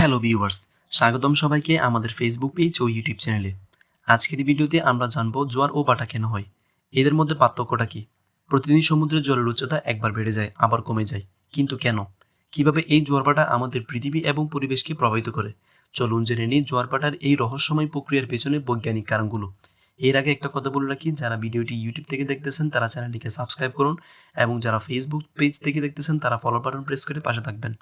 Hello viewers, স্বাগতম সবাইকে আমাদের ফেসবুক পেজ ও ইউটিউব চ্যানেলে। আজকের ভিডিওতে আমরা জানবো জোয়ার ও ভাটা কেন হয়, এদের মধ্যে পার্থক্যটা কি। প্রতিদিন সমুদ্রের জলের উচ্চতা একবার বেড়ে যায় আবার কমে যায়, কিন্তু কেন? কিভাবে এই জোয়ার ভাটা আমাদের পৃথিবী এবং পরিবেশকে প্রভাবিত করে? চলুন জেনে নিই জোয়ার ভাটার এই রহস্যময় প্রক্রিয়ার পেছনে বৈজ্ঞানিক কারণগুলো। এর আগে একটা কথা বলে রাখি, যারা ভিডিওটি ইউটিউব থেকে দেখতেছেন তারা চ্যানেলটিকে সাবস্ক্রাইব করুন, এবং যারা ফেসবুক পেজ থেকে দেখতেছেন তারা ফলো বাটন প্রেস করে পাশে থাকবেন।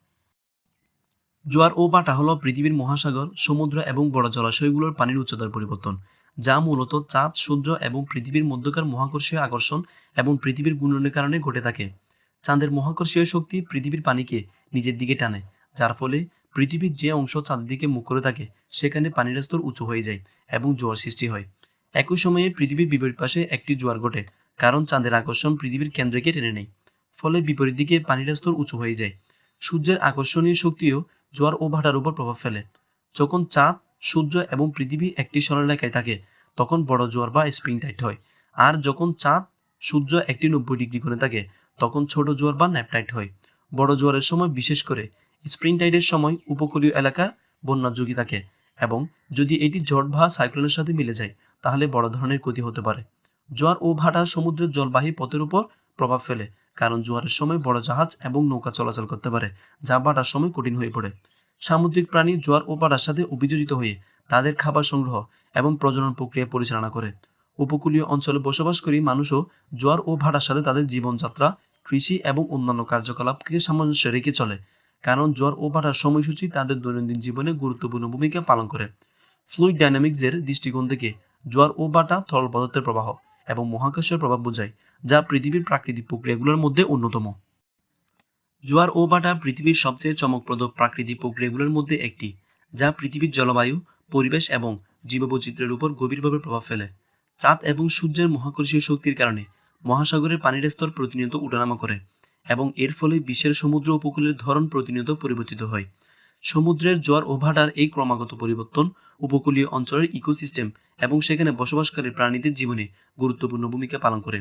জোয়ার ও ভাটা হল পৃথিবীর মহাসাগর, সমুদ্র এবং বড় জলাশয়গুলোর পানির উচ্চতার পরিবর্তন, যা মূলত চাঁদ, সূর্য এবং পৃথিবীর মধ্যকার মহাকর্ষীয় আকর্ষণ এবং পৃথিবীর ঘূর্ণনের কারণে ঘটে থাকে। চাঁদের মহাকর্ষীয় শক্তি পৃথিবীর পানিকে নিজের দিকে টানে, যার ফলে পৃথিবীর যে অংশ চাঁদের দিকে মুখ করে থাকে সেখানে পানির স্তর উঁচু হয়ে যায় এবং জোয়ার সৃষ্টি হয়। একই সময়ে পৃথিবীর বিপরীত পাশে একটি জোয়ার ঘটে, কারণ চাঁদের আকর্ষণ পৃথিবীর কেন্দ্রকে টেনে নেয়, ফলে বিপরীত দিকে পানির স্তর উঁচু হয়ে যায়। সূর্যের আকর্ষণীয় শক্তিও জোয়ার ও ভাটার উপর প্রভাব ফেলে। যখন চাঁদ, সূর্য এবং পৃথিবী একটি সরলরেখায় থাকে তখন বড় জোয়ার বা স্প্রিং টাইড হয়, আর যখন চাঁদ, সূর্য একটি 90 ডিগ্রি কোণে থাকে তখন ছোট জোয়ার বা ন্যাপ টাইড হয়। বড় জোয়ারের সময়, বিশেষ করে স্প্রিং টাইডের সময়, উপকূলীয় এলাকার বন্যার ঝুঁকি থাকে, এবং যদি এটি ঝড় বা সাইক্লোনের সাথে মিলে যায় তাহলে বড় ধরনের ক্ষতি হতে পারে। জোয়ার ও ভাটা সমুদ্রের জলবাহী পথের উপর প্রভাব ফেলে, কারণ জোয়ারের সময় বড় জাহাজ এবং নৌকা চলাচল করতে পারে, যা ভাটার সময় কঠিন হয়ে পড়ে। সামুদ্রিক প্রাণী জোয়ার ও ভাটার সাথে অভিযোজিত হয়ে তাদের খাবার সংগ্রহ এবং প্রজনন প্রক্রিয়া পরিচালনা করে। উপকূলীয় অঞ্চলে বসবাসকারী মানুষও জোয়ার ও ভাটার সাথে তাদের জীবনযাত্রা, কৃষি এবং অন্যান্য কার্যকলাপকে সামঞ্জস্য রেখে চলে, কারণ জোয়ার ও ভাটার সময়সূচি তাদের দৈনন্দিন জীবনে গুরুত্বপূর্ণ ভূমিকা পালন করে। ফ্লুইড ডাইনামিক্সের দৃষ্টিকোণ থেকে জোয়ার ও ভাটা তরল পদার্থের প্রবাহ এবং মহাকাশের প্রভাব বোঝায়, যা পৃথিবীর প্রাকৃতিক প্রক্রিয়াগুলোর মধ্যে অন্যতম। জোয়ার ও ভাটা পৃথিবীর সবচেয়ে চমকপ্রদ প্রাকৃতিক প্রক্রিয়াগুলোর মধ্যে একটি, যা পৃথিবীর জলবায়ু, পরিবেশ এবং জীববৈচিত্র্যের উপর গভীরভাবে প্রভাব ফেলে। চাঁদ এবং সূর্যের মহাকর্ষীয় শক্তির কারণে মহাসাগরের পানির স্তর প্রতিনিয়ত ওঠানামা করে, এবং এর ফলে বিশ্বের সমুদ্র উপকূলের ধরন প্রতিনিয়ত পরিবর্তিত হয়। সমুদ্রের জোয়ার ও ভাটার এই ক্রমাগত পরিবর্তন উপকূলীয় অঞ্চলের ইকোসিস্টেম এবং সেখানে বসবাসকারী প্রাণীদের জীবনে গুরুত্বপূর্ণ ভূমিকা পালন করে।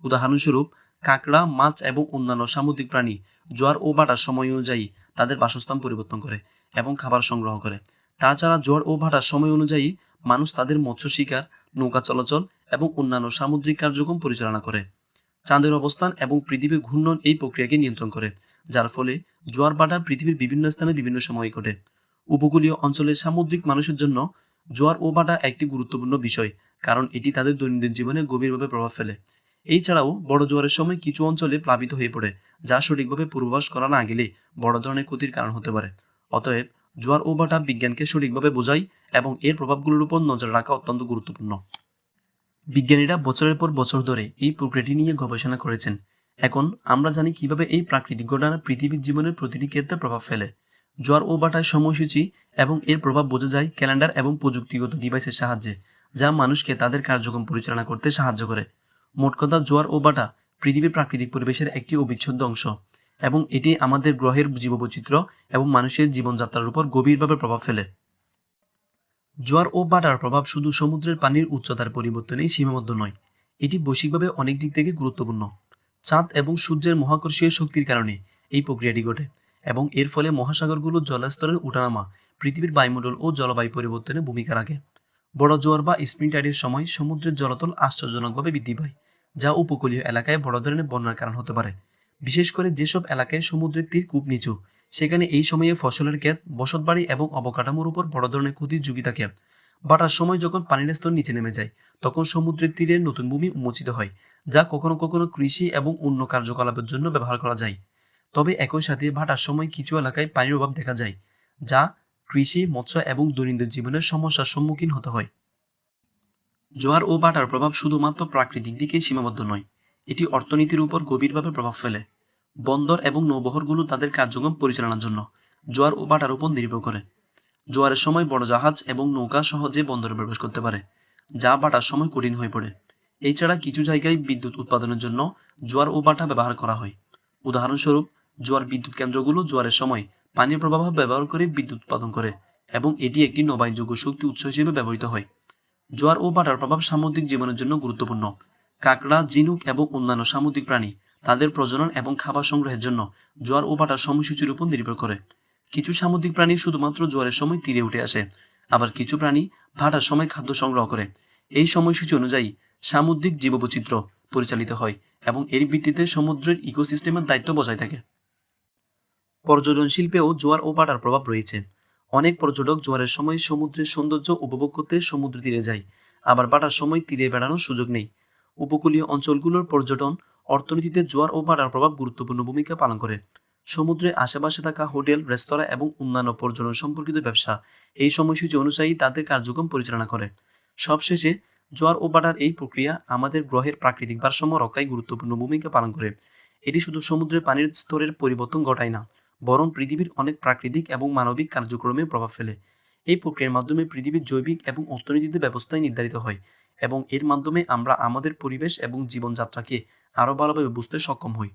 উদাহরণস্বরূপ, কাঁকড়া, মাছ এবং অন্যান্য সামুদ্রিক প্রাণী জোয়ার ও ভাটার সময় অনুযায়ী তাদের বাসস্থান পরিবর্তন করে এবং খাবার সংগ্রহ করে। তাছাড়া জোয়ার ও ভাটার সময় অনুযায়ী মানুষ তাদের মৎস্য শিকার, নৌকা চলাচল এবং অন্যান্য সামুদ্রিক কার্যক্রম পরিচালনা করে। চাঁদের অবস্থান এবং পৃথিবীর ঘূর্ণন এই প্রক্রিয়াকে নিয়ন্ত্রণ করে, যার ফলে জোয়ার ভাটা পৃথিবীর বিভিন্ন স্থানে বিভিন্ন সময়ে ঘটে। উপকূলীয় অঞ্চলের সামুদ্রিক মানুষের জন্য জোয়ার ও ভাটা একটি গুরুত্বপূর্ণ বিষয়, কারণ এটি তাদের দৈনন্দিন জীবনে গভীরভাবে প্রভাব ফেলে। এছাড়াও বড় জোয়ারের সময় কিছু অঞ্চলে প্লাবিত হয়ে পড়ে, যা সঠিকভাবে পূর্বাভাস করা না গেলে বড় ধরনের ক্ষতির কারণ হতে পারে। অতএব জোয়ার ও ভাটা বিজ্ঞানকে সঠিকভাবে বোঝায় এবং এর প্রভাবগুলোর উপর নজর রাখা অত্যন্ত গুরুত্বপূর্ণ। বিজ্ঞানীরা বছরের পর বছর ধরে এই প্রক্রিয়াটি নিয়ে গবেষণা করেছেন। এখন আমরা জানি কিভাবে এই প্রাকৃতিক ঘটনা পৃথিবীর জীবনের প্রতিটি ক্ষেত্রে প্রভাব ফেলে। জোয়ার ও ভাটার সময়সূচি এবং এর প্রভাব বোঝা যায় ক্যালেন্ডার এবং প্রযুক্তিগত ডিভাইসের সাহায্যে, যা মানুষকে তাদের কার্যক্রম পরিচালনা করতে সাহায্য করে। মোট কথা, জোয়ার ও ভাটা পৃথিবীর প্রাকৃতিক পরিবেশের একটি অবিচ্ছেদ্য অংশ, এবং এটি আমাদের গ্রহের জীববৈচিত্র্য এবং মানুষের জীবনযাত্রার উপর গভীরভাবে প্রভাব ফেলে। জোয়ার ও ভাটার প্রভাব শুধু সমুদ্রের পানির উচ্চতার পরিবর্তনেই সীমাবদ্ধ নয়, এটি বৈশ্বিকভাবে অনেক দিক থেকে গুরুত্বপূর্ণ। চাঁদ এবং সূর্যের মহাকর্ষীয় শক্তির কারণে এই প্রক্রিয়াটি ঘটে, এবং এর ফলে মহাসাগরগুলোর জলস্তরের উঠানামা পৃথিবীর বায়ুমণ্ডল ও জলবায়ু পরিবর্তনে ভূমিকা রাখে। বড় জোয়ার বা স্প্রিং টাইডের সময় সমুদ্রের জলতল আশ্চর্যজনকভাবে বৃদ্ধি পায়, যা উপকূলীয় এলাকায় বড় ধরনের বন্যার কারণ হতে পারে। বিশেষ করে যেসব এলাকায় সমুদ্রের তীর খুব নিচু, সেখানে এই সময়ে ফসলের ক্ষেত, বসতবাড়ি এবং অবকাঠামোর উপর বড় ধরনের ক্ষতির ঝুঁকি থাকে। ভাটার সময় যখন পানির স্তর নিচে নেমে যায় তখন সমুদ্রের তীরে নতুন ভূমি উন্মোচিত হয়, যা কখনো কখনো কৃষি এবং অন্য কার্যকলাপের জন্য ব্যবহার করা যায়। তবে একই সাথে ভাটার সময় কিছু এলাকায় পানির অভাব দেখা যায়, যা কৃষি, মৎস্য এবং দৈনন্দিন জীবনের সমস্যার সম্মুখীন হতে হয়। জোয়ার ও ভাটার প্রভাব শুধুমাত্র প্রাকৃতিক দিকেই সীমাবদ্ধ নয়, এটি অর্থনীতির উপর গভীরভাবে প্রভাব ফেলে। বন্দর এবং নৌবহরগুলো তাদের কার্যক্রম পরিচালনার জন্য জোয়ার ও ভাটার উপর নির্ভর করে। জোয়ারের সময় বড় জাহাজ এবং নৌকা সহজে বন্দরে প্রবেশ করতে পারে, যা ভাটার সময় কঠিন হয়ে পড়ে। এছাড়া কিছু জায়গায় বিদ্যুৎ উৎপাদনের জন্য জোয়ার ও ভাটা ব্যবহার করা হয়। উদাহরণস্বরূপ, জোয়ার বিদ্যুৎ কেন্দ্রগুলো জোয়ারের সময় পানির প্রবাহ ব্যবহার করে বিদ্যুৎ উৎপাদন করে, এবং এটি একটি নবায়নযোগ্য শক্তি উৎস হিসেবে ব্যবহৃত হয়। জোয়ার ও ভাটার প্রভাব সামুদ্রিক জীবনের জন্য গুরুত্বপূর্ণ। কাঁকড়া, ঝিনুক এবং অন্যান্য সামুদ্রিক প্রাণী তাদের প্রজনন এবং খাবার সংগ্রহের জন্য জোয়ার ও ভাটার সময়সূচির উপর নির্ভর করে। কিছু সামুদ্রিক প্রাণী শুধুমাত্র জোয়ারের সময় তীরে উঠে আসে, আবার কিছু প্রাণী ভাটার সময় খাদ্য সংগ্রহ করে। এই সময়সূচি অনুযায়ী সামুদ্রিক জীববৈচিত্র্য পরিচালিত হয় এবং এর ভিত্তিতে সমুদ্রের ইকোসিস্টেমের দায়িত্ব বজায় থাকে। পর্যটন শিল্পেও জোয়ার ও ভাটার প্রভাব রয়েছে। অনেক পর্যটক জোয়ারের সময় সমুদ্রের সৌন্দর্য উপভোগ করতে সমুদ্র তীরে যায়, আবার ভাটার সময় তীরে বেড়ানোর সুযোগ নেই। উপকূলীয় অঞ্চলগুলোর পর্যটন অর্থনীতিতে জোয়ার ও ভাটার প্রভাব গুরুত্বপূর্ণ ভূমিকা পালন করে। সমুদ্রের আশেপাশে থাকা হোটেল, রেস্তোরাঁ এবং অন্যান্য পর্যটন সম্পর্কিত ব্যবসা এই সময়সূচি অনুযায়ী তাদের কার্যক্রম পরিচালনা করে। সবশেষে, জোয়ার ও ভাটার এই প্রক্রিয়া আমাদের গ্রহের প্রাকৃতিক ভারসাম্য রক্ষায় গুরুত্বপূর্ণ ভূমিকা পালন করে। এটি শুধু সমুদ্রের পানির স্তরের পরিবর্তন ঘটায় না, বরং পৃথিবীর অনেক প্রাকৃতিক এবং মানবিক কার্যক্রমে প্রভাব ফেলে। এই প্রক্রিয়ার মাধ্যমে পৃথিবীর জৈবিক এবং অর্থনৈতিক ব্যবস্থায় নির্ধারিত হয়, এবং এর মাধ্যমে আমরা আমাদের পরিবেশ এবং জীবনযাত্রাকে আরও ভালোভাবে বুঝতে সক্ষম হই।